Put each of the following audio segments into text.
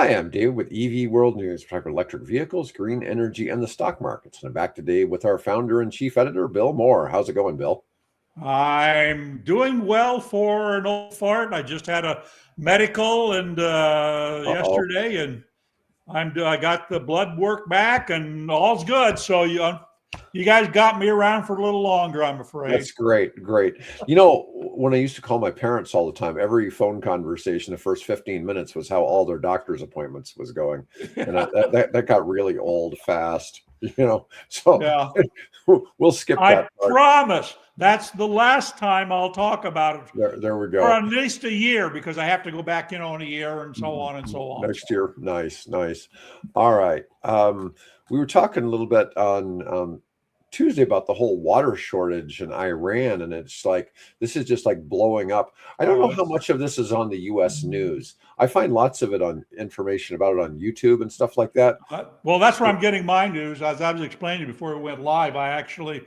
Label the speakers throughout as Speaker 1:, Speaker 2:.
Speaker 1: Hi, I'm Dave with EV World News. We talk about electric vehicles, green energy, and the stock markets. And I'm back today with our founder and chief editor, Bill Moore. How's it going, Bill?
Speaker 2: I'm doing well for an old fart. I just had a medical and
Speaker 1: Uh-oh.
Speaker 2: yesterday, and I got the blood work back, and all's good. So you guys got me around for a little longer, I'm afraid.
Speaker 1: That's great. Great. You know, when I used to call my parents all the time, every phone conversation, the first 15 minutes was how all their doctor's appointments was going. And that got really old fast, So
Speaker 2: Yeah,
Speaker 1: we'll skip
Speaker 2: I
Speaker 1: that part.
Speaker 2: promise that's the last time I'll talk about it
Speaker 1: There we
Speaker 2: for
Speaker 1: go.
Speaker 2: at least a year because I have to go back, in a year and so on and so on.
Speaker 1: Next year. Nice, nice. All right. We were talking a little bit on Tuesday about the whole water shortage in Iran, and it's like this is just like blowing up. I don't know how much of this is on the U.S. news. I find lots of it on information about it on YouTube and stuff like that.
Speaker 2: Well, that's where I'm getting my news. As I was explaining before we went live, I actually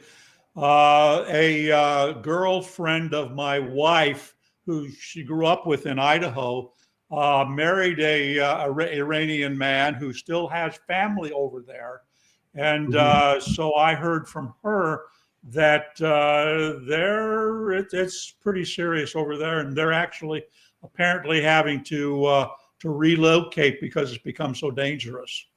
Speaker 2: a girlfriend of my wife, who she grew up with in Idaho, married a Iranian man who still has family over there, and so I heard from her that it's pretty serious over there, and they're actually apparently having to relocate because it's become so dangerous.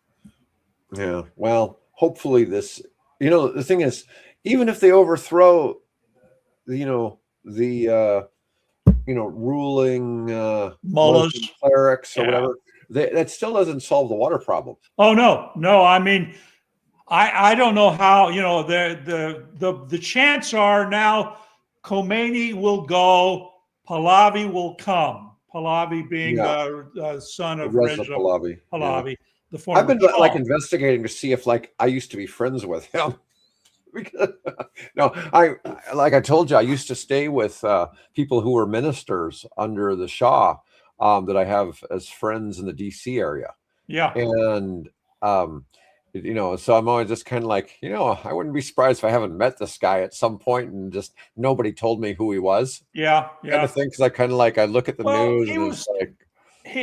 Speaker 1: Yeah. Well, hopefully this. The thing is, even if they overthrow, the ruling
Speaker 2: Mullahs,
Speaker 1: Muslim clerics or
Speaker 2: yeah.
Speaker 1: whatever, that still doesn't solve the water problem.
Speaker 2: Oh no! I mean, I don't know how. The chants are now Khomeini will go, Pahlavi will come. Pahlavi being the son of
Speaker 1: Reza
Speaker 2: Reza
Speaker 1: Pahlavi.
Speaker 2: Pahlavi,
Speaker 1: Yeah.
Speaker 2: the former
Speaker 1: I've been
Speaker 2: Shah.
Speaker 1: like investigating to see if I used to be friends with him. No, I told you, I used to stay with people who were ministers under the Shah that I have as friends in the DC area.
Speaker 2: Yeah.
Speaker 1: And so I'm always just kind of like, I wouldn't be surprised if I haven't met this guy at some point and just nobody told me who he was.
Speaker 2: Yeah.
Speaker 1: Kind of thing, because I kind of I look at the news and it's like,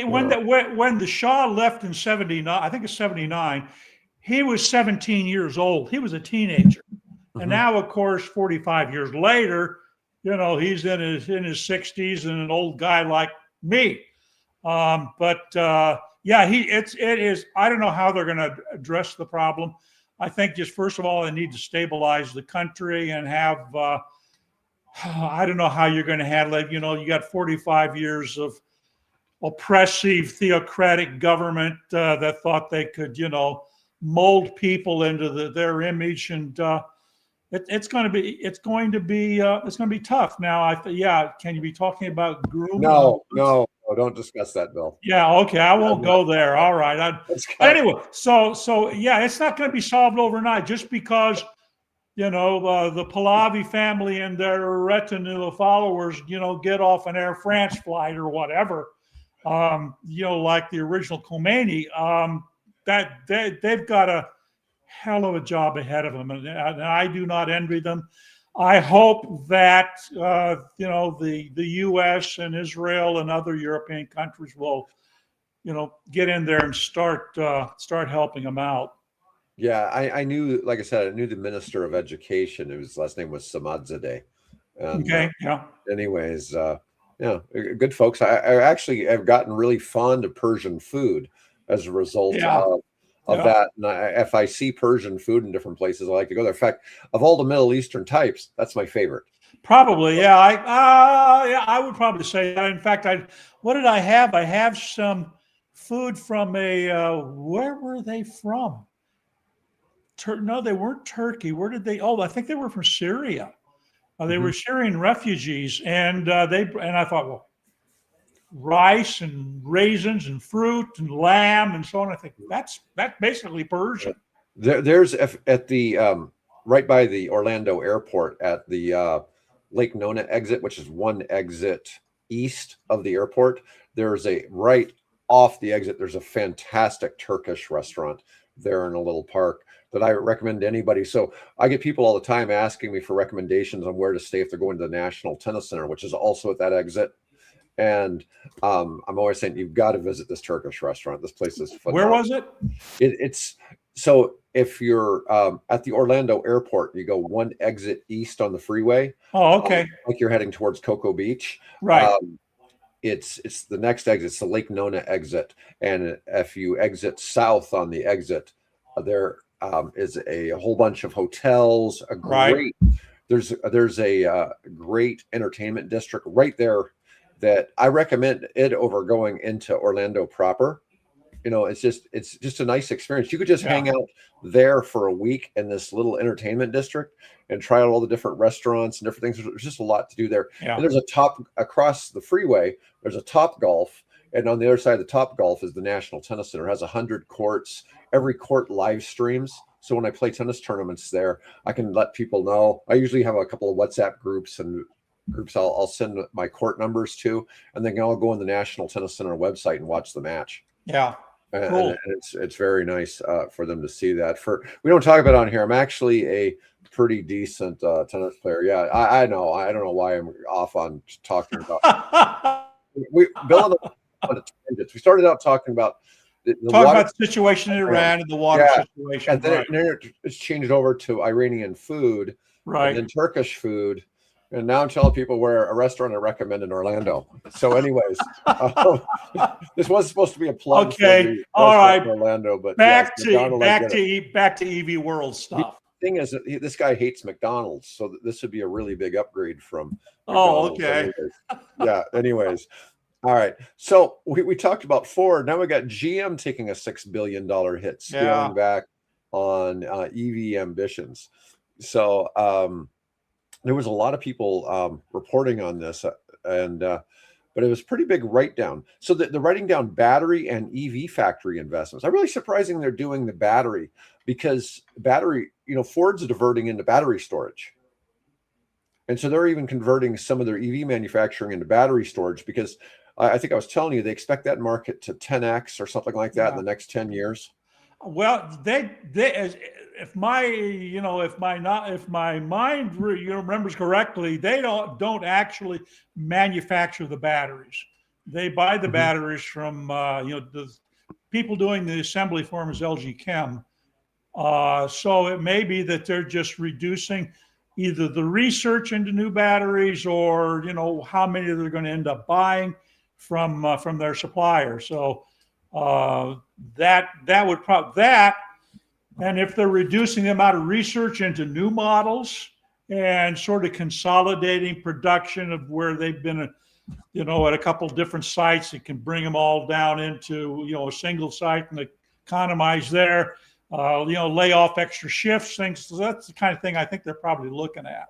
Speaker 2: when the Shah left in 79, I think it's 79, he was 17 years old. He was a teenager. And now, of course, 45 years later, he's in his 60s and an old guy like me. It is. I don't know how they're going to address the problem. I think just first of all, they need to stabilize the country and have. I don't know how you're going to handle it. You got 45 years of oppressive, theocratic government that thought they could, mold people into their image, and it's going to be tough. Now, can you be talking about grooming?
Speaker 1: No, don't discuss that, Bill.
Speaker 2: Yeah, okay, I won't go there. All right. Anyway, so it's not going to be solved overnight just because the Pahlavi family and their retinue of followers, get off an Air France flight or whatever, like the original Khomeini. That they've got a hell of a job ahead of them, and I do not envy them. I hope that the U.S. and Israel and other European countries will get in there and start helping them out.
Speaker 1: Yeah, I knew, like I said, I knew the Minister of Education. His last name was Samadzadeh.
Speaker 2: Okay. Yeah.
Speaker 1: Anyways, good folks. I actually have gotten really fond of Persian food as a result of that. And if I see Persian food in different places, I like to go there. In fact, of all the Middle Eastern types, that's my favorite.
Speaker 2: Probably, yeah. I would probably say that. In fact, what did I have? I have some food from where were they from? No, they weren't Turkey. Where did they? Oh, I think they were from Syria. They were Syrian refugees, and I thought, well, rice and raisins and fruit and lamb and so on. I think that's basically Persian.
Speaker 1: There's at the right by the Orlando airport at the Lake Nona exit, which is one exit east of the airport. There's right off the exit. There's a fantastic Turkish restaurant there in a little park that I recommend to anybody. So I get people all the time asking me for recommendations on where to stay if they're going to the National Tennis Center, which is also at that exit. And I'm always saying you've got to visit this Turkish restaurant. This place is
Speaker 2: Where
Speaker 1: phenomenal.
Speaker 2: was it?
Speaker 1: It's so if you're at the Orlando airport, you go one exit east on the freeway.
Speaker 2: Oh, okay.
Speaker 1: Like you're heading towards Cocoa Beach.
Speaker 2: Right.
Speaker 1: It's the next exit. It's the Lake Nona exit, and if you exit south on the exit, there is a whole bunch of hotels. A great there's a great entertainment district right there that I recommend it over going into Orlando proper. It's just a nice experience. You could just hang out there for a week in this little entertainment district and try out all the different restaurants and different things. There's just a lot to do there.
Speaker 2: Yeah.
Speaker 1: And there's a top across the freeway. There's a Top Golf, and on the other side of the Top Golf is the National Tennis Center. It has 100 courts. Every court live streams. So when I play tennis tournaments there, I can let people know. I usually have a couple of WhatsApp groups I'll send my court numbers to, and then I'll go on the National Tennis Center website and watch the match.
Speaker 2: Yeah.
Speaker 1: Cool. And it's very nice for them to see that. We don't talk about it on here. I'm actually a pretty decent tennis player. Yeah, I know. I don't know why I'm off on talking about. Bill and on tangents. We started out talking about
Speaker 2: about the situation in Iran and the water situation,
Speaker 1: and then it's changed over to Iranian food,
Speaker 2: right?
Speaker 1: And then Turkish food. And now I'm telling people where a restaurant I recommend in Orlando. So, anyways, this was supposed to be a plug.
Speaker 2: Okay, all right.
Speaker 1: Orlando, but
Speaker 2: back to EV World stuff.
Speaker 1: The thing is, this guy hates McDonald's, so this would be a really big upgrade from.
Speaker 2: Oh, okay.
Speaker 1: Anyways, all right. So we talked about Ford. Now we got GM taking a $6 billion hit, scaling back on EV ambitions. So. There was a lot of people reporting on this, but it was pretty big write down. So they're writing down battery and EV factory investments. I'm really surprising they're doing the battery because Ford's diverting into battery storage. And so they're even converting some of their EV manufacturing into battery storage because I think I was telling you, they expect that market to 10x or something like that in the next 10 years.
Speaker 2: Well, if my mind remembers correctly, they don't actually manufacture the batteries. They buy the batteries from the people doing the assembly for them is LG Chem. So it may be that they're just reducing either the research into new batteries or how many they're going to end up buying from their supplier. So that would probably and if they're reducing the amount of research into new models and sort of consolidating production of where they've been at a couple different sites, it can bring them all down into a single site and economize there, lay off extra shifts, things. So that's the kind of thing I think they're probably looking at.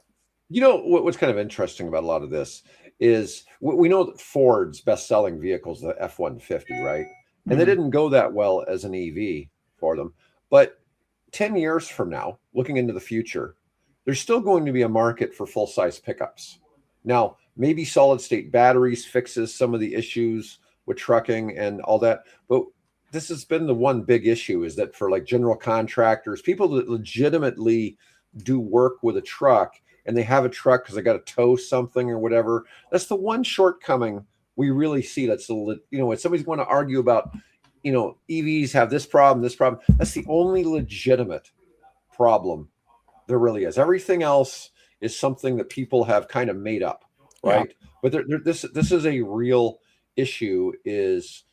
Speaker 1: What's kind of interesting about a lot of this is we know that Ford's best-selling vehicle is the F-150, right? And they didn't go that well as an EV for them. But 10 years from now, looking into the future, there's still going to be a market for full-size pickups. Now, maybe solid-state batteries fixes some of the issues with trucking and all that. But this has been the one big issue is that for like general contractors, people that legitimately do work with a truck and they have a truck because they got to tow something or whatever, that's the one shortcoming we really see. That's if somebody's going to argue about, EVs have this problem, that's the only legitimate problem there really is. Everything else is something that people have kind of made up, right? Yeah. But this is a real issue. Is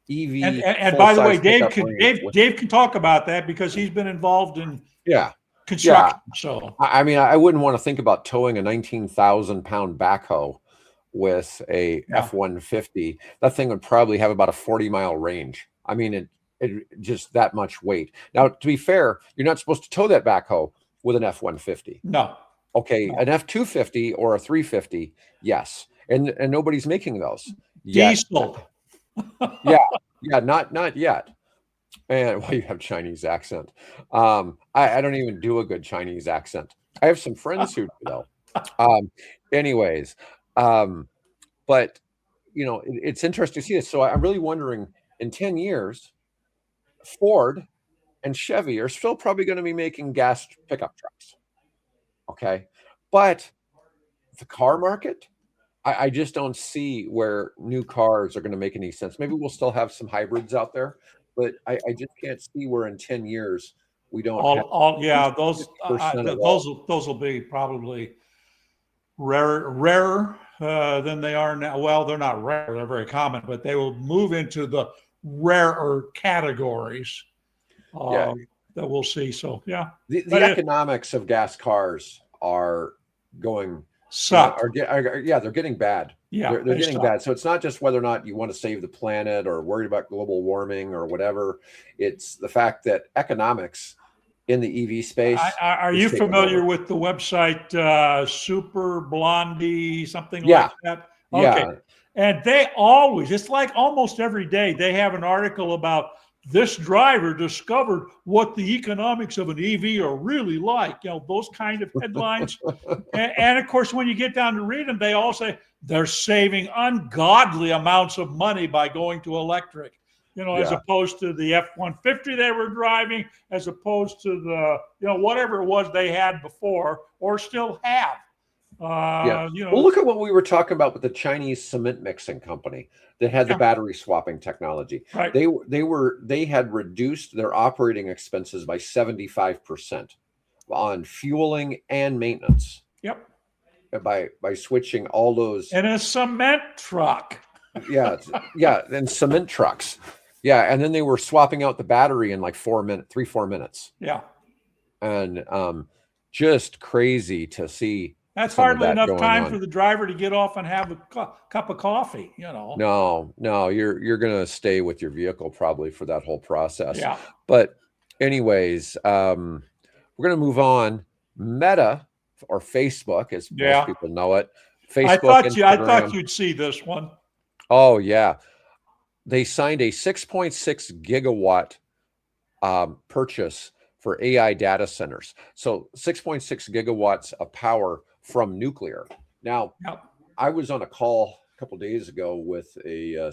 Speaker 1: EV
Speaker 2: and by the way, Dave can talk about that because he's been involved in construction. Yeah. So
Speaker 1: I wouldn't want to think about towing a 19,000-pound backhoe with a F-150. That thing would probably have about a 40-mile range. I mean, it just that much weight. Now, to be fair, you're not supposed to tow that backhoe with an F-150.
Speaker 2: No.
Speaker 1: Okay, an F-250 or a 350, yes. And nobody's making those yet.
Speaker 2: Diesel.
Speaker 1: Not yet. And you have Chinese accent. I don't even do a good Chinese accent. I have some friends who do though. Anyways, but it's interesting to see this. So I'm really wondering, in 10 years, Ford and Chevy are still probably going to be making gas pickup trucks. Okay. But the car market I just don't see where new cars are going to make any sense. Maybe we'll still have some hybrids out there, but I just can't see where in 10 years we don't have
Speaker 2: All,
Speaker 1: at least
Speaker 2: yeah,
Speaker 1: percent of all.
Speaker 2: those will be probably rarer than they are now. Well, they're not rare; they're very common, but they will move into the rarer categories
Speaker 1: Yeah.
Speaker 2: that we'll see. So, yeah,
Speaker 1: The economics of gas cars are going
Speaker 2: suck.
Speaker 1: yeah, they're getting bad.
Speaker 2: Yeah,
Speaker 1: they're getting
Speaker 2: suck.
Speaker 1: bad. So it's not just whether or not you want to save the planet or worried about global warming or whatever. It's the fact that economics in the EV space.
Speaker 2: Are you familiar with the website Super Blondie, something like that? Okay.
Speaker 1: Yeah.
Speaker 2: And they always, it's like almost every day, they have an article about this driver discovered what the economics of an EV are really like, you know, those kind of headlines. And of course, when you get down to read them, they all say they're saving ungodly amounts of money by going to electric, you know, as opposed to the F-150 they were driving, as opposed to the, you know, whatever it was they had before or still have. You know,
Speaker 1: well, look at what we were talking about with the Chinese cement mixing company that had the battery swapping technology.
Speaker 2: Right.
Speaker 1: They had reduced their operating expenses by 75% on fueling and maintenance.
Speaker 2: Yep.
Speaker 1: By switching all those
Speaker 2: in a cement truck.
Speaker 1: And cement trucks. Yeah, and then they were swapping out the battery in like 4 minutes.
Speaker 2: Yeah.
Speaker 1: And just crazy to see.
Speaker 2: That's hardly enough time for the driver to get off and have a cup of coffee, you know.
Speaker 1: No, you're going to stay with your vehicle probably for that whole process.
Speaker 2: Yeah.
Speaker 1: But anyways, we're going to move on. Meta, or Facebook, as most people know it. Facebook.
Speaker 2: I thought you'd see this one.
Speaker 1: Oh, yeah. They signed a 6.6 gigawatt purchase for AI data centers. So 6.6 gigawatts of power from nuclear. Now, I was on a call a couple of days ago with a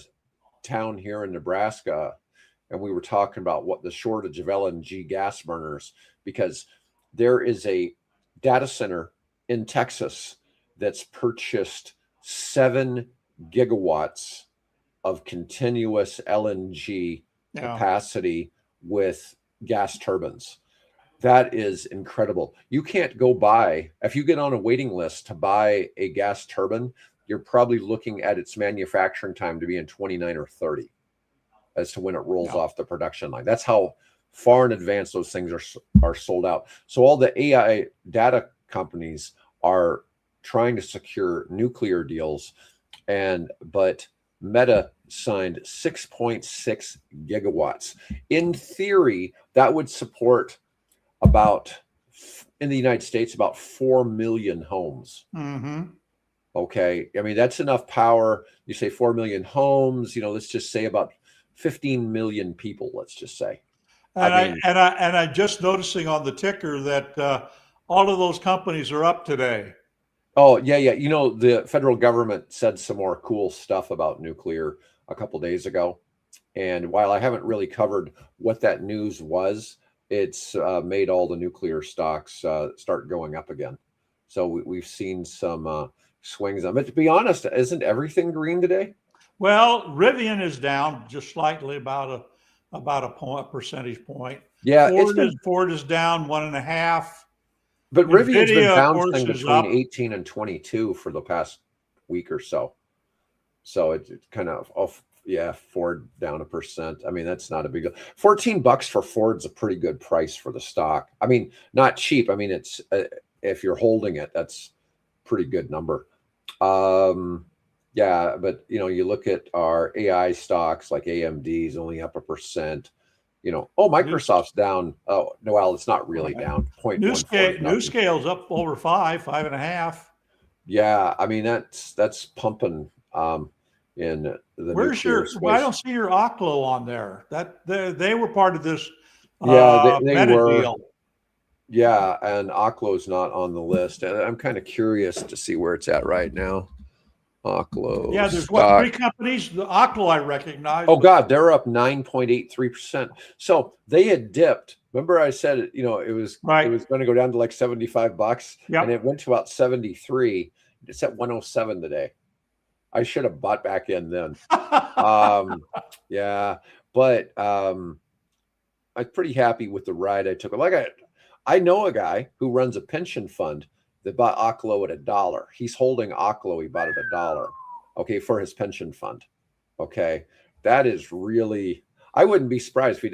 Speaker 1: town here in Nebraska, and we were talking about what the shortage of LNG gas burners, because there is a data center in Texas that's purchased 7 gigawatts of continuous LNG capacity with gas turbines. That is incredible. You can't go buy, if you get on a waiting list to buy a gas turbine, you're probably looking at its manufacturing time to be in 29 or 30 as to when it rolls off the production line. That's how far in advance those things are sold out. So all the AI data companies are trying to secure nuclear deals, but Meta signed 6.6 gigawatts. In theory, that would support in the United States, about 4 million homes.
Speaker 2: Mm-hmm.
Speaker 1: Okay. I mean, that's enough power. You say 4 million homes, you know, let's just say about 15 million people, let's just say.
Speaker 2: And I'm just noticing on the ticker that all of those companies are up today.
Speaker 1: Oh, yeah. You know, the federal government said some more cool stuff about nuclear a couple days ago. And while I haven't really covered what that news was, it's made all the nuclear stocks start going up again. So we've seen some swings on. But to be honest, isn't everything green today?
Speaker 2: Well, Rivian is down just slightly, about a percentage point.
Speaker 1: Yeah,
Speaker 2: Ford is down 1.5.
Speaker 1: But Rivian's been bouncing between 18 and 22 for the past week or so. So it's kind of off. Yeah, Ford down 1%. I mean, that's not a big deal. $14 for Ford's a pretty good price for the stock. I mean, not cheap. I mean, it's if you're holding it, that's pretty good number. Yeah, but you know, you look at our AI stocks like AMD is only up 1%. You know, Microsoft's down. Oh, no, well, it's not really down.
Speaker 2: NewScale's up over 5.5.
Speaker 1: Yeah, I mean that's pumping. In the
Speaker 2: where's your? Well, I don't see your Oklo on there. They were part of this.
Speaker 1: They were.
Speaker 2: Deal.
Speaker 1: Yeah, and Oklo's not on the list. I'm kind of curious to see where it's at right now. Oklo.
Speaker 2: Yeah, there's what, 3 companies. The Oklo I recognize.
Speaker 1: Oh God, they're up 9.83%. So they had dipped. Remember, I said it was going to go down to like $75, and it went to about 73. It's at 107 today. I should have bought back in then. Yeah, but I'm pretty happy with the ride I took. I know a guy who runs a pension fund that bought Oklo at $1. He's holding Oklo. He bought it $1. Okay, for his pension fund. Okay, that is really. I wouldn't be surprised if he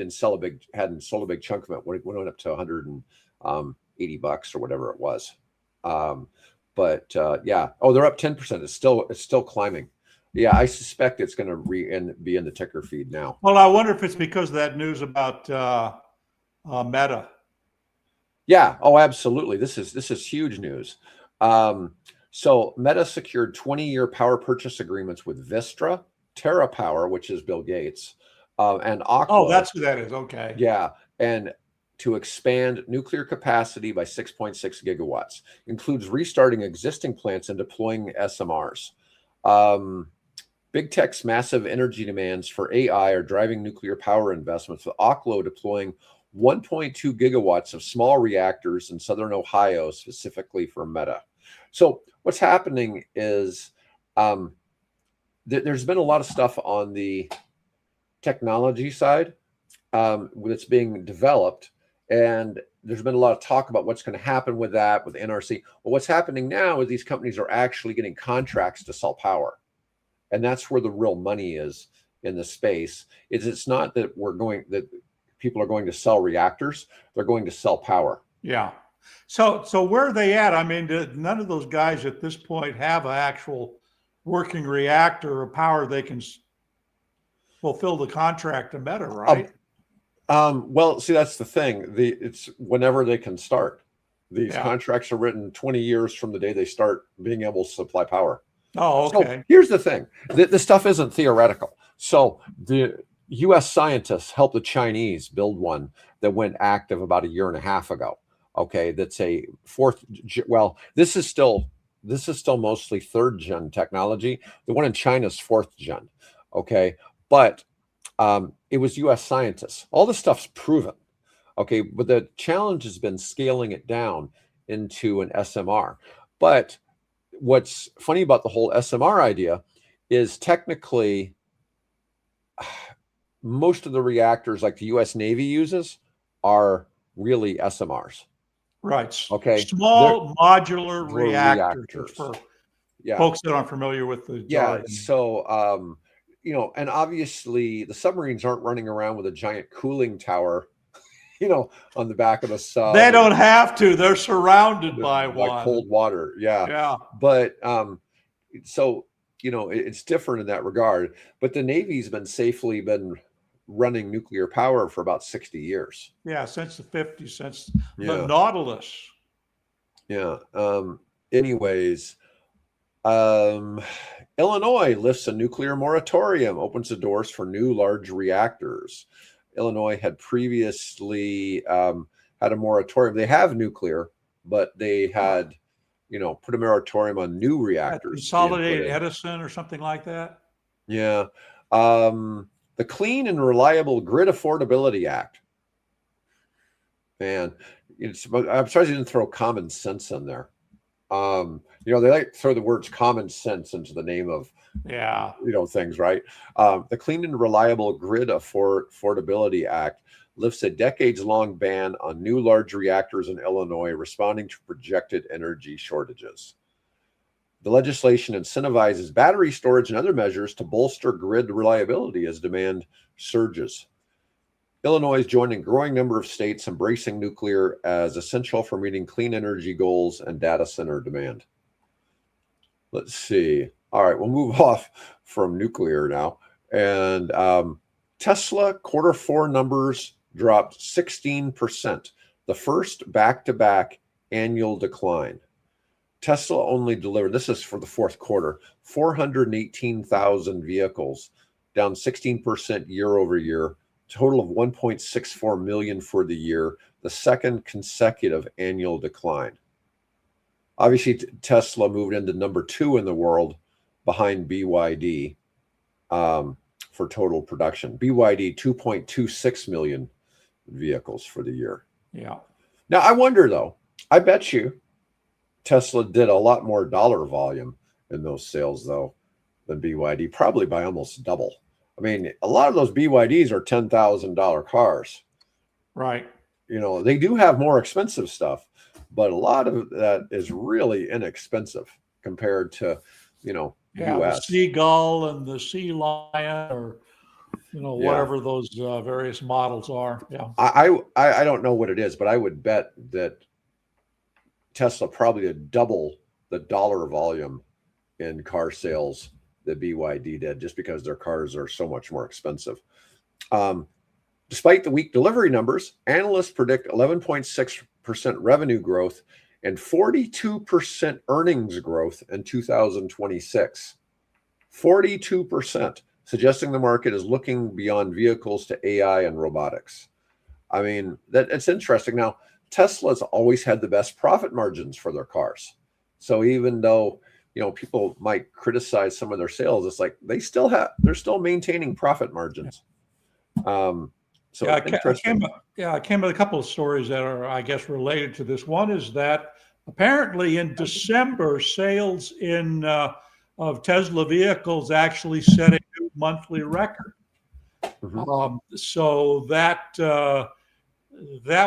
Speaker 1: hadn't sold a big chunk of it when it went up to $180 or whatever it was. But yeah, oh, they're up 10%. It's still climbing. Yeah, I suspect it's going to be in the ticker feed now.
Speaker 2: Well, I wonder if it's because of that news about Meta.
Speaker 1: Yeah. Oh, absolutely. This is huge news. So Meta secured 20-year power purchase agreements with Vistra, TerraPower, which is Bill Gates, and Oklo.
Speaker 2: Oh, that's who that is. Okay.
Speaker 1: Yeah, and to expand nuclear capacity by 6.6 gigawatts, includes restarting existing plants and deploying SMRs. Big tech's massive energy demands for AI are driving nuclear power investments, with Oklo deploying 1.2 gigawatts of small reactors in southern Ohio, specifically for Meta. So what's happening is there's been a lot of stuff on the technology side that's being developed, and there's been a lot of talk about what's going to happen with that, with NRC. Well, what's happening now is these companies are actually getting contracts to sell power. And that's where the real money is in the space. It's not that people are going to sell reactors, they're going to sell power.
Speaker 2: Yeah. So where are they at? I mean, none of those guys at this point have an actual working reactor or power they can fulfill the contract to Meta, right?
Speaker 1: Well, see, that's the thing. It's whenever they can start. These contracts are written 20 years from the day they start being able to supply power.
Speaker 2: Oh, okay.
Speaker 1: So here's the thing. This stuff isn't theoretical. So the U.S. scientists helped the Chinese build one that went active about a year and a half ago. Okay, that's a this is still mostly third gen technology. The one in China is fourth gen. Okay, but it was U.S. scientists. All this stuff's proven. Okay, but the challenge has been scaling it down into an SMR. But what's funny about the whole SMR idea is technically most of the reactors like the U.S. Navy uses are really SMRs.
Speaker 2: Right.
Speaker 1: Okay.
Speaker 2: Small modular reactors for folks that aren't familiar with the jargon.
Speaker 1: So and obviously the submarines aren't running around with a giant cooling tower on the back of the sub.
Speaker 2: They don't have to. They're surrounded by one.
Speaker 1: Cold water. Yeah.
Speaker 2: Yeah.
Speaker 1: But so it's different in that regard. But the Navy's safely been running nuclear power for about 60 years.
Speaker 2: Yeah, since the 50s, since the Nautilus.
Speaker 1: Yeah. Anyways, Illinois lifts a nuclear moratorium, opens the doors for new large reactors. Illinois had previously had a moratorium. They have nuclear, but they had, put a moratorium on new reactors.
Speaker 2: Consolidated Edison or something like that.
Speaker 1: Yeah. The Clean and Reliable Grid Affordability Act. Man, I'm surprised you didn't throw common sense in there. They like to throw the words common sense into the name of things, right? The Clean and Reliable Grid Affordability Act lifts a decades-long ban on new large reactors in Illinois, responding to projected energy shortages. The legislation incentivizes battery storage and other measures to bolster grid reliability as demand surges. Illinois is joining a growing number of states embracing nuclear as essential for meeting clean energy goals and data center demand. Let's see. All right, we'll move off from nuclear now. And Tesla Q4 numbers dropped 16%, the first back-to-back annual decline. Tesla only delivered, this is for the fourth quarter, 418,000 vehicles, down 16% year over year, total of 1.64 million for the year, the second consecutive annual decline. Obviously, Tesla moved into number 2 in the world behind BYD for total production. BYD, 2.26 million vehicles for the year.
Speaker 2: Yeah.
Speaker 1: Now, I wonder, though, I bet you Tesla did a lot more dollar volume in those sales, though, than BYD, probably by almost double. I mean, a lot of those BYDs are $10,000 cars.
Speaker 2: Right.
Speaker 1: You know, they do have more expensive stuff, but a lot of that is really inexpensive compared to, you know,
Speaker 2: Yeah,
Speaker 1: US.
Speaker 2: the seagull and the sea lion, or whatever those various models are. Yeah.
Speaker 1: I don't know what it is, but I would bet that Tesla probably did double the dollar volume in car sales that BYD did, just because their cars are so much more expensive. Despite the weak delivery numbers, analysts predict 11.6% revenue growth and 42% earnings growth in 2026. 42%, suggesting the market is looking beyond vehicles to AI and robotics. I mean, it's interesting. Now, Tesla's always had the best profit margins for their cars. So even though, people might criticize some of their sales, it's like they're still maintaining profit margins. So
Speaker 2: yeah,
Speaker 1: interesting.
Speaker 2: I came with a couple of stories that are, I guess, related to this. One is that apparently in December, sales of Tesla vehicles actually set a new monthly record.
Speaker 1: Mm-hmm.
Speaker 2: So that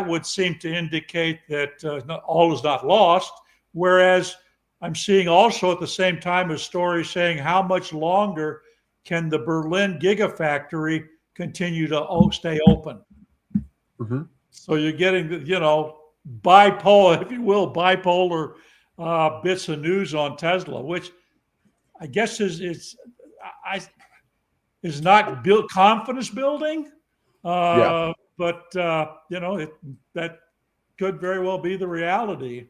Speaker 2: would seem to indicate that all is not lost. Whereas I'm seeing also at the same time a story saying how much longer can the Berlin Gigafactory continue to stay open.
Speaker 1: Mm-hmm.
Speaker 2: So you're getting, bipolar, if you will, bipolar bits of news on Tesla, which I guess is not confidence building, but that could very well be the reality.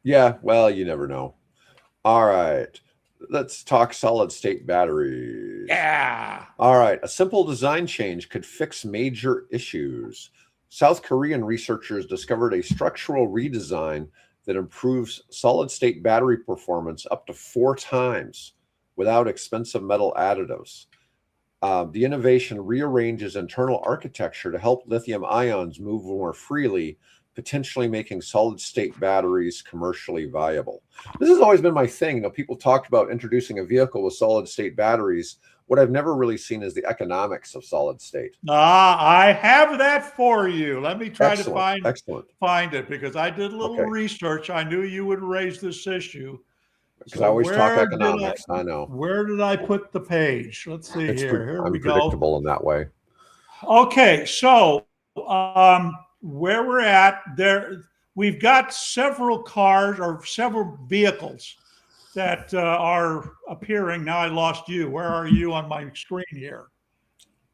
Speaker 1: Yeah, well, you never know. All right. Let's talk solid state batteries.
Speaker 2: Yeah.
Speaker 1: All right. A simple design change could fix major issues. South Korean researchers discovered a structural redesign that improves solid state battery performance up to 4 times without expensive metal additives. The innovation rearranges internal architecture to help lithium ions move more freely, potentially making solid state batteries commercially viable. This has always been my thing. People talked about introducing a vehicle with solid state batteries. What I've never really seen is the economics of solid state.
Speaker 2: I have that for you. Let me try to find it, because I did a little research. I knew you would raise this issue.
Speaker 1: Because I always talk economics. I know.
Speaker 2: Where did I put the page? Let's see here.
Speaker 1: I'm predictable in that way.
Speaker 2: Okay, so where we're at there, we've got several cars or several vehicles that are appearing. Now I lost you. Where are you on my screen here?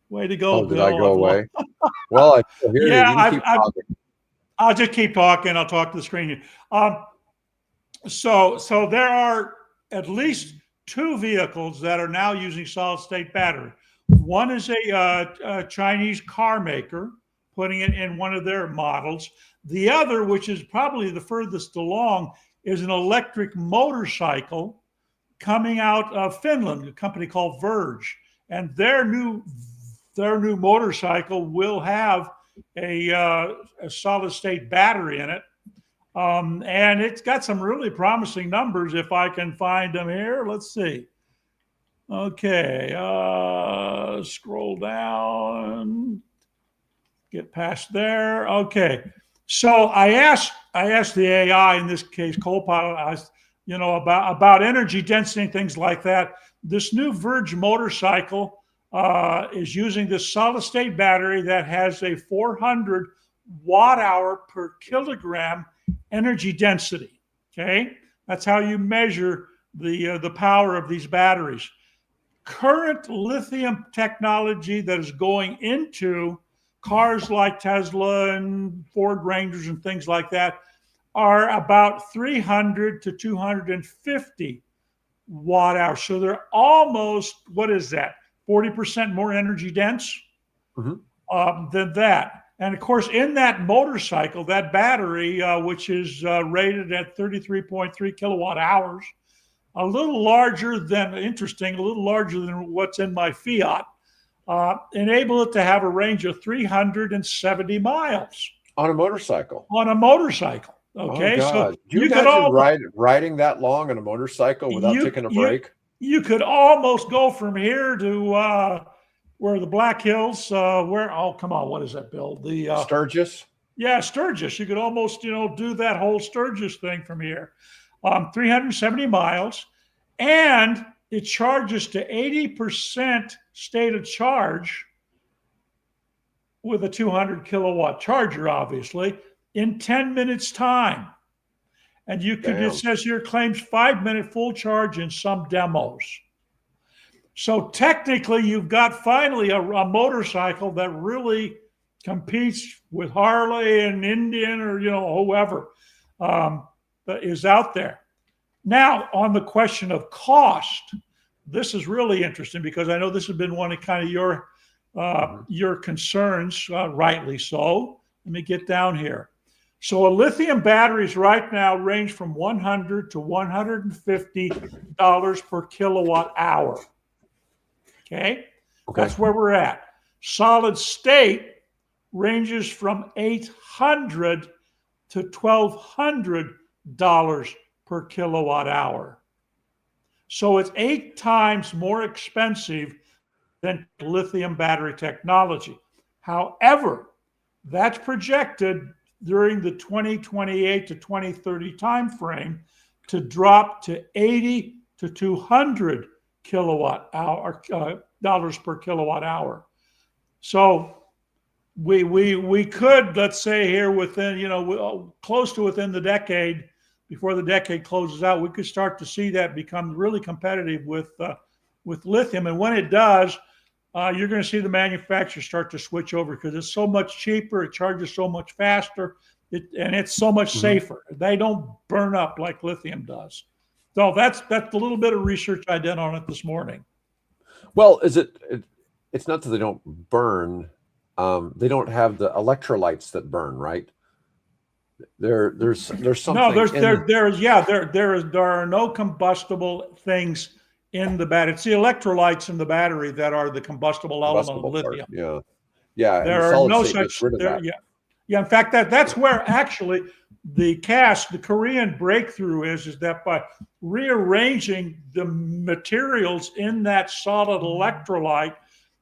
Speaker 2: Way to go,
Speaker 1: Bill.
Speaker 2: Did
Speaker 1: I go away? Well, I hear you. You can keep talking.
Speaker 2: I'll just keep talking. I'll talk to the screen here. So there are at least 2 vehicles that are now using solid state battery. One is a Chinese car maker putting it in one of their models. The other, which is probably the furthest along, is an electric motorcycle coming out of Finland, a company called Verge. And their new motorcycle will have a solid state battery in it. And it's got some really promising numbers if I can find them here. Let's see. Okay, scroll down, get past there. Okay, so I asked the AI, in this case Copilot, about energy density and things like that. This new Verge motorcycle is using this solid state battery that has a 400 watt hour per kilogram energy density. Okay, that's how you measure the power of these batteries. Current lithium technology that is going into cars like Tesla and Ford Rangers and things like that are about 300 to 250 watt hours. So they're almost, what is that, 40% more energy dense than that. And of course, in that motorcycle, that battery, which is rated at 33.3 kilowatt hours, a little larger than what's in my Fiat, enable it to have a range of 370 miles.
Speaker 1: On a motorcycle?
Speaker 2: On a motorcycle. Okay,
Speaker 1: oh, God.
Speaker 2: so
Speaker 1: you imagine riding that long on a motorcycle without taking a break?
Speaker 2: you could almost go from here to where the Black Hills, oh, come on, what is that, Bill?
Speaker 1: Sturgis?
Speaker 2: Yeah, Sturgis. You could almost, do that whole Sturgis thing from here. 370 miles. And it charges to 80% state of charge with a 200 kilowatt charger, obviously, in 10 minutes time. And it says here, claims 5-minute full charge in some demos. So technically, you've got finally a motorcycle that really competes with Harley and Indian or, whoever that is out there. Now, on the question of cost, this is really interesting because I know this has been one of kind of your concerns, rightly so. Let me get down here. So lithium batteries right now range from $100 to $150 per kilowatt hour. Okay? That's where we're at. Solid state ranges from $800 to $1,200 per kilowatt hour. So it's 8 times more expensive than lithium battery technology. However, that's projected during the 2028 to 2030 timeframe to drop to 80 to 200 dollars per kilowatt hour. So we could, let's say here within, close to within the decade, before the decade closes out, we could start to see that become really competitive with lithium. And when it does, you're going to see the manufacturers start to switch over because it's so much cheaper, it charges so much faster, and it's so much safer. They don't burn up like lithium does. So that's a little bit of research I did on it this morning.
Speaker 1: Well, it's not that they don't burn. They don't have the electrolytes that burn, right? There's something.
Speaker 2: No, there are no combustible things in the battery. It's the electrolytes in the battery that are the combustible element of lithium.
Speaker 1: Part. Yeah.
Speaker 2: There are no such. Yeah. In fact, that's where actually the Korean breakthrough is that by rearranging the materials in that solid electrolyte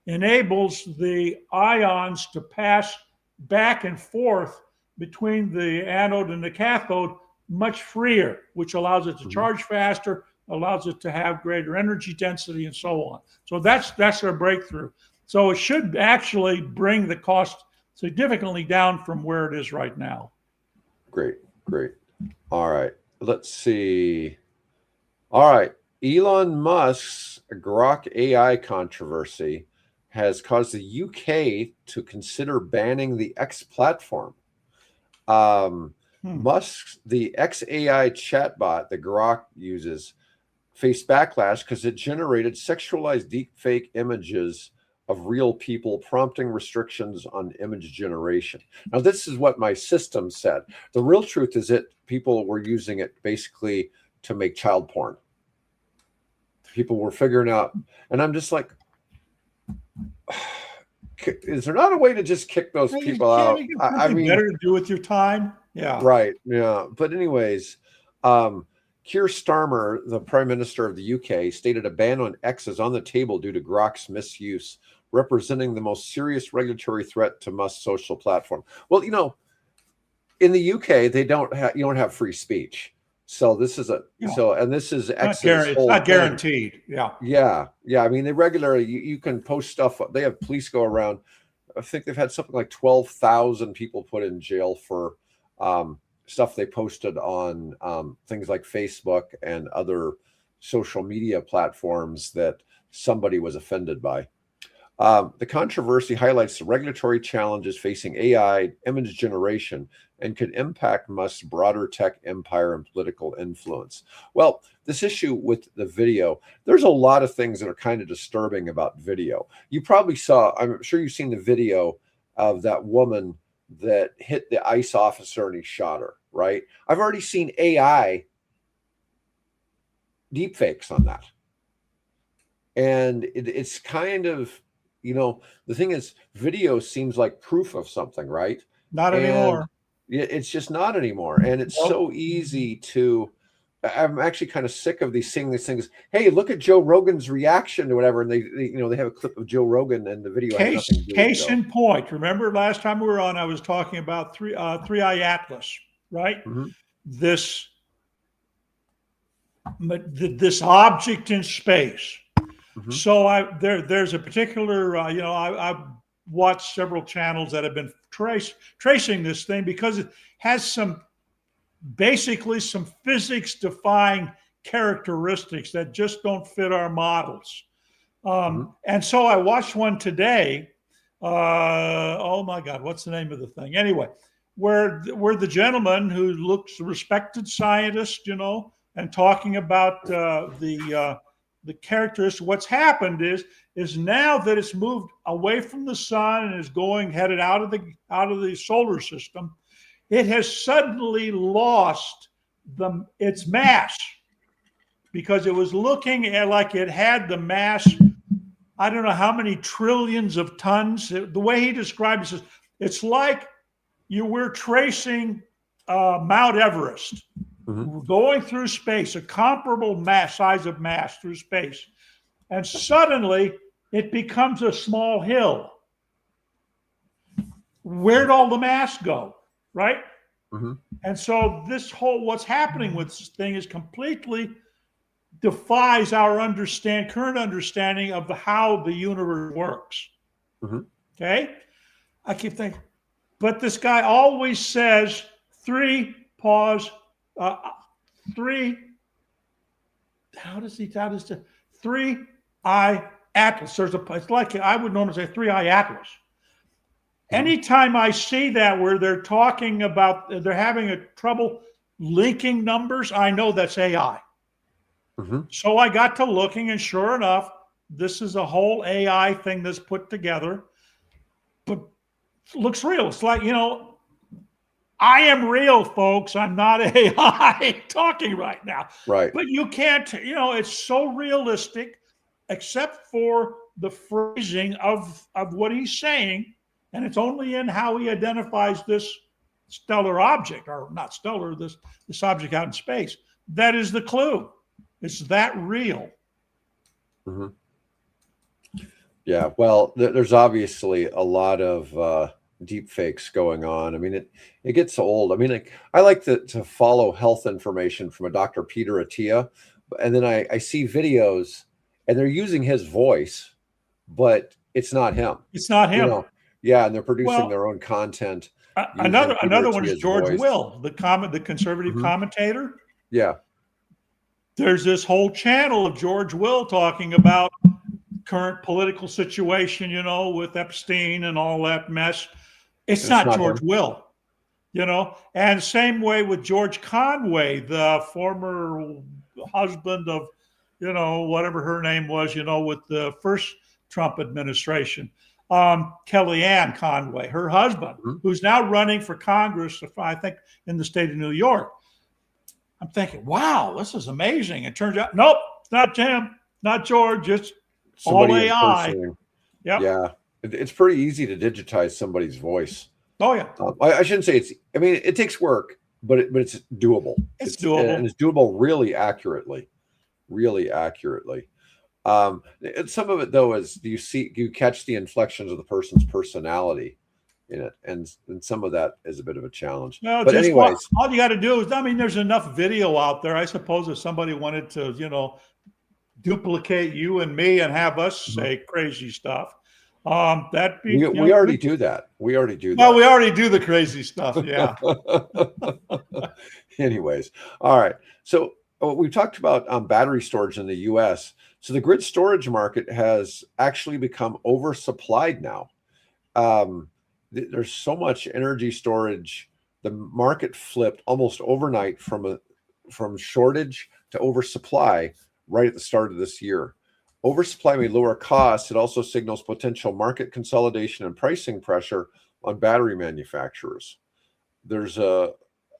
Speaker 2: enables the ions to pass back and forth between the anode and the cathode much freer, which allows it to charge faster, allows it to have greater energy density, and so on. So that's their breakthrough. So it should actually bring the cost significantly down from where it is right now.
Speaker 1: Great. All right. Let's see. All right. Elon Musk's Grok AI controversy has caused the UK to consider banning the X platform. Musk's the XAI chatbot that Grok uses faced backlash because it generated sexualized deepfake images of real people, prompting restrictions on image generation. Now, this is what my system said. The real truth is that people were using it basically to make child porn. People were figuring out, and I'm just like, is there not a way to just kick those people out?
Speaker 2: I mean, better to do with your time. Yeah.
Speaker 1: Right. Yeah. But anyways, Keir Starmer, the Prime Minister of the UK, stated a ban on X is on the table due to Grok's misuse, representing the most serious regulatory threat to Musk's social platform. Well, in the UK, you don't have free speech. So this is this is X's
Speaker 2: it's not guaranteed.
Speaker 1: Yeah. I mean, they regularly you can post stuff. They have police go around. I think they've had something like 12,000 people put in jail for stuff they posted on things like Facebook and other social media platforms that somebody was offended by. The controversy highlights the regulatory challenges facing AI image generation and could impact Musk's broader tech empire and political influence. Well, this issue with the video, there's a lot of things that are kind of disturbing about video. You probably saw, I'm sure you've seen the video of that woman that hit the ICE officer and he shot her, right? I've already seen AI deepfakes on that. And it's kind of, the thing is, video seems like proof of something, right?
Speaker 2: Not anymore.
Speaker 1: It's just not anymore. And it's so easy to I'm actually kind of sick of seeing these things. Hey, look at Joe Rogan's reaction to whatever, and they have a clip of Joe Rogan, and the video has nothing to do with
Speaker 2: Case
Speaker 1: Joe.
Speaker 2: in point. Remember last time we were on, I was talking about 3I Atlas, right?
Speaker 1: Mm-hmm.
Speaker 2: This object in space.
Speaker 1: Mm-hmm.
Speaker 2: So there's a particular I've watched several channels that have been tracing this thing because it has basically some physics defying characteristics that just don't fit our models. And so I watched one today. Oh my God, what's the name of the thing? Anyway, where the gentleman who looks a respected scientist, and talking about the characteristics. What's happened is now that it's moved away from the sun and is headed out of the solar system, it has suddenly lost its mass because it was looking at like it had the mass. I don't know how many trillions of tons. The way he described it, it's like you were tracing Mount Everest, going through space, a comparable size of mass through space. And suddenly it becomes a small hill. Where'd all the mass go, right?
Speaker 1: Mm-hmm.
Speaker 2: And so what's happening with this thing is completely defies our current understanding of how the universe works.
Speaker 1: Mm-hmm.
Speaker 2: Okay? I keep thinking, but this guy always says 3 3I Atlas. It's like I would normally say 3I Atlas. Anytime I see that where they're talking about they're having a trouble linking numbers, I know that's AI. So I got to looking, and sure enough, this is a whole AI thing that's put together, but it looks real. It's like, I am real, folks. I'm not AI talking right now.
Speaker 1: Right.
Speaker 2: But you can't, it's so realistic, except for the phrasing of what he's saying. And it's only in how he identifies this stellar object, or not stellar, this object out in space. That is the clue. It's that real.
Speaker 1: Mm-hmm. Yeah. Well, there's obviously a lot of deep fakes going on. I mean, it gets old. I mean, I like to follow health information from a Dr. Peter Attia, and then I see videos and they're using his voice, but it's not him.
Speaker 2: It's not him.
Speaker 1: Yeah, and they're producing their own content.
Speaker 2: Another one is George Will, the conservative commentator.
Speaker 1: Yeah.
Speaker 2: There's this whole channel of George Will talking about current political situation, with Epstein and all that mess. It's not George Will, and same way with George Conway, the former husband of, whatever her name was, with the first Trump administration. Kellyanne Conway, her husband, who's now running for Congress, I think, in the state of New York. I'm thinking, wow, this is amazing. It turns out, nope, it's not Jim, not George, it's all AI.
Speaker 1: Yep. Yeah, it's pretty easy to digitize somebody's voice.
Speaker 2: Oh yeah.
Speaker 1: I shouldn't say it's. I mean, it takes work, but it's doable.
Speaker 2: It's doable,
Speaker 1: and it's doable really accurately, really accurately. And some of it though is you catch the inflections of the person's personality in it, and some of that is a bit of a challenge.
Speaker 2: No,
Speaker 1: but anyways,
Speaker 2: all you got to do is, there's enough video out there. I suppose if somebody wanted to, duplicate you and me and have us say crazy stuff, that'd be.
Speaker 1: We already do that. We already do that.
Speaker 2: Well, we already do the crazy stuff. Yeah.
Speaker 1: Anyways, all right. So we've talked about battery storage in the U.S. So the grid storage market has actually become oversupplied now. There's so much energy storage. The market flipped almost overnight from shortage to oversupply right at the start of this year. Oversupply may lower costs. It also signals potential market consolidation and pricing pressure on battery manufacturers. There's a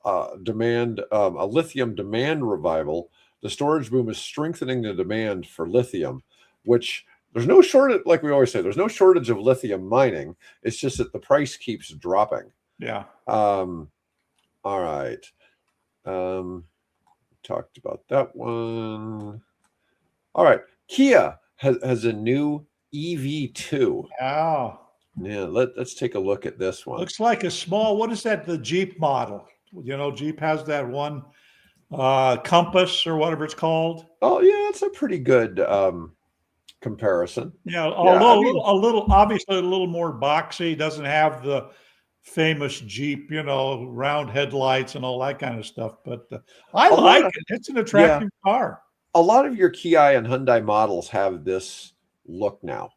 Speaker 1: lithium demand revival. The storage boom is strengthening the demand for lithium, which there's no shortage, like we always say, there's no shortage of lithium mining. It's just that the price keeps dropping.
Speaker 2: Yeah.
Speaker 1: All right. talked about that one. All right. Kia has a new EV2.
Speaker 2: Yeah.
Speaker 1: Yeah, let's take a look at this one.
Speaker 2: Looks like a small, what is that? The Jeep model. You know, Jeep has that one Compass or whatever it's called.
Speaker 1: Oh, yeah, it's a pretty good comparison.
Speaker 2: Yeah,
Speaker 1: Yeah,
Speaker 2: a little, obviously a little more boxy. Doesn't have the famous Jeep, you know, round headlights and all that kind of stuff. But I like it. It's an attractive car.
Speaker 1: A lot of your Kia and Hyundai models have this look now.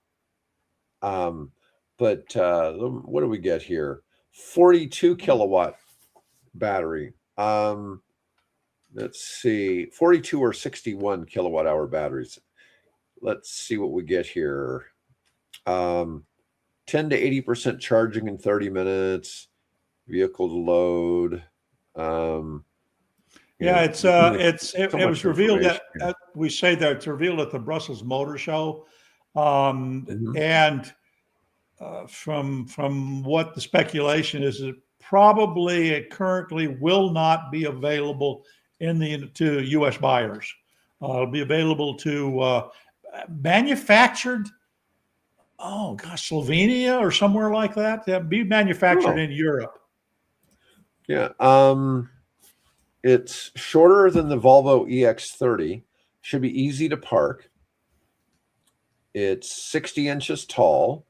Speaker 1: But what do we get here? 42 kilowatt battery. Let's see, 42 or 61 kilowatt hour batteries. Let's see what we get here. 10 to 80% charging in 30 minutes. Vehicle to load.
Speaker 2: Yeah, it was revealed at we say that it's revealed at the Brussels Motor Show, and from what the speculation is, it currently will not be available to U.S. buyers. It'll be available to manufactured. Oh gosh, Slovenia or somewhere like that. It'll be manufactured in Europe.
Speaker 1: Yeah. It's shorter than the Volvo EX30. Should be easy to park. It's 60 inches tall,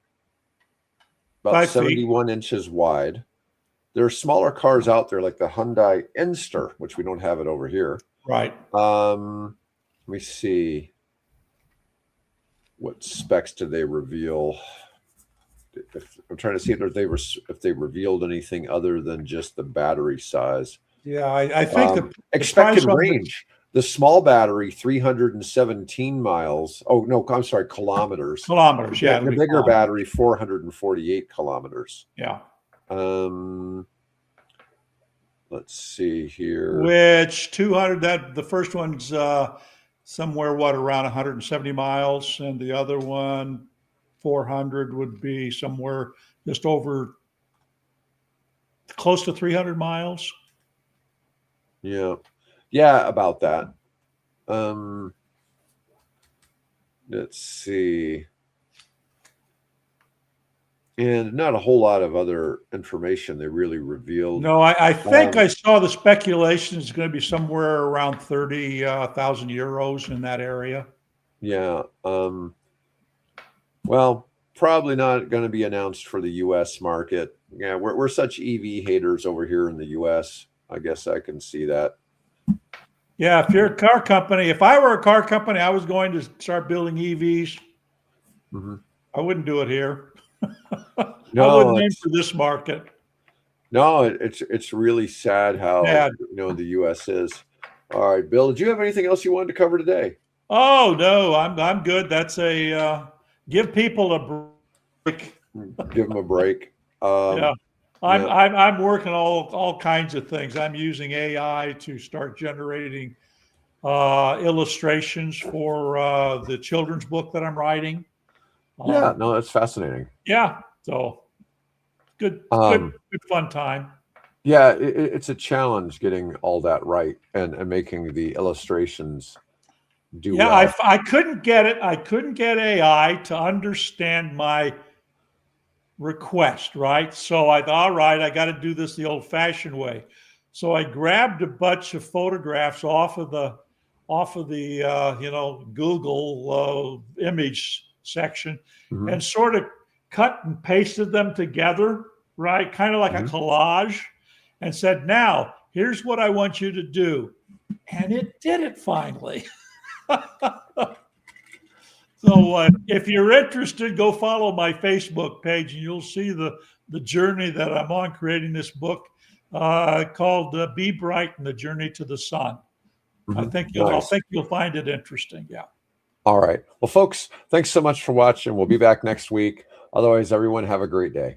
Speaker 1: about 71 inches wide. There are smaller cars out there like the Hyundai Enster, which we don't have it over here.
Speaker 2: Right.
Speaker 1: Let me see. What specs did they reveal? I'm trying to see if they revealed anything other than just the battery size.
Speaker 2: Yeah, I think the
Speaker 1: expected range. The small battery, 317 miles. Oh, no, I'm sorry, kilometers.
Speaker 2: Kilometers, yeah.
Speaker 1: The bigger battery, 448 kilometers.
Speaker 2: Yeah.
Speaker 1: Let's see here.
Speaker 2: Which 200, the first one's somewhere, around 170 miles, and the other one, 400, would be somewhere just over, close to 300 miles.
Speaker 1: Yeah, about that. Let's see. And not a whole lot of other information they really revealed.
Speaker 2: No, I think I saw the speculation is going to be somewhere around 30,000 euros in that area.
Speaker 1: Yeah. Well, probably not going to be announced for the U.S. market. Yeah, we're such EV haters over here in the U.S. I guess I can see that.
Speaker 2: Yeah, if you're a car company, if I were a car company, I was going to start building EVs. I wouldn't do it here.
Speaker 1: No,
Speaker 2: I wouldn't aim for this market.
Speaker 1: No, it's really sad how the U.S. is. All right, Bill, did you have anything else you wanted to cover today?
Speaker 2: Oh no, I'm good. That's a give people a break.
Speaker 1: Give them a break.
Speaker 2: I'm working all kinds of things. I'm using AI to start generating illustrations for the children's book that I'm writing.
Speaker 1: No, that's fascinating.
Speaker 2: Yeah, so good fun time.
Speaker 1: Yeah, it's a challenge getting all that right and making the illustrations do well.
Speaker 2: Yeah, I couldn't get it. I couldn't get AI to understand my request, right? So I thought, all right, I got to do this the old-fashioned way. So I grabbed a bunch of photographs off of the Google image section and sort of cut and pasted them together, right? Kind of like a collage, and said, now, here's what I want you to do. And it did it finally. So if you're interested, go follow my Facebook page and you'll see the journey that I'm on creating this book called Be Bright and the Journey to the Sun. I think you'll find it interesting. Yeah.
Speaker 1: All right. Well, folks, thanks so much for watching. We'll be back next week. Otherwise, everyone have a great day.